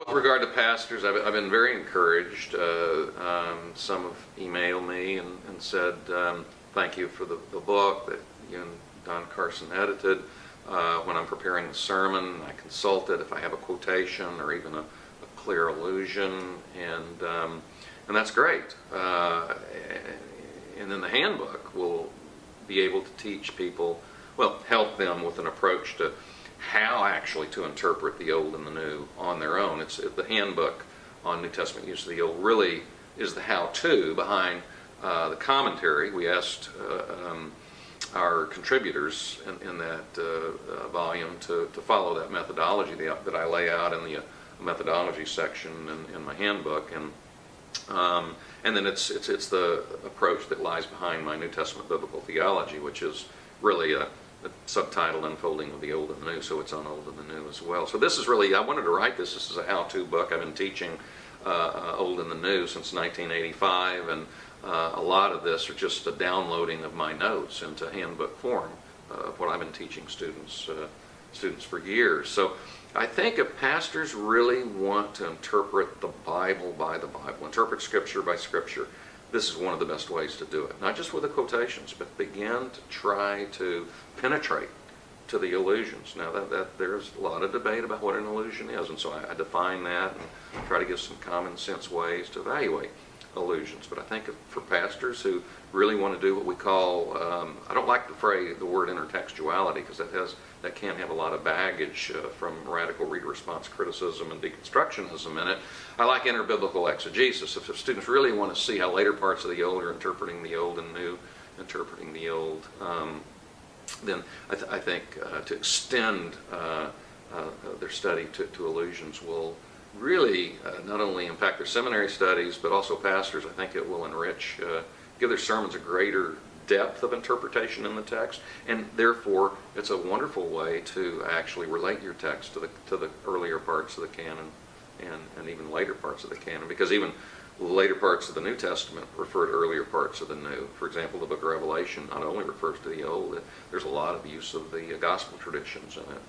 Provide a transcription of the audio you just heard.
With regard to pastors, I've been very encouraged. Some have emailed me and said, thank you for the book that you and Don Carson edited. When I'm preparing the sermon, I consult it if I have a quotation or even a clear allusion, and that's great. And then the handbook will be able to teach people, well, help them with an approach to how actually to interpret the Old and the New on their own. It's the handbook on New Testament use of the Old really is the how-to behind the commentary. We asked our contributors in that volume to follow that methodology that I lay out in the methodology section in my handbook, and then it's the approach that lies behind my New Testament biblical theology, which is really a subtitle unfolding of the Old and the New, so it's on Old and the New as well. So this is really, I wanted to write this. This is a how-to book. I've been teaching Old and the New since 1985, and a lot of this are just a downloading of my notes into handbook form of what I've been teaching students for years. So I think if pastors really want to interpret the Bible by the Bible, interpret Scripture by Scripture, this is one of the best ways to do it. Not just with the quotations, but begin to try to penetrate to the allusions. Now, that there's a lot of debate about what an allusion is, and so I define that and try to give some common sense ways to evaluate allusions. But I think for pastors who really want to do what we call, I don't like the word intertextuality, because that can have a lot of baggage from radical reader response criticism and deconstructionism in it. I like interbiblical exegesis. If students really want to see how later parts of the Old are interpreting the Old and New, interpreting the Old, then I think to extend their study to allusions will really not only impact their seminary studies, but also pastors. I think it will enrich, give their sermons a greater depth of interpretation in the text, and therefore it's a wonderful way to actually relate your text to the earlier parts of the canon and even later parts of the canon, because even later parts of the New Testament refer to earlier parts of the New. For example, the book of Revelation not only refers to the Old, there's a lot of use of the gospel traditions in it.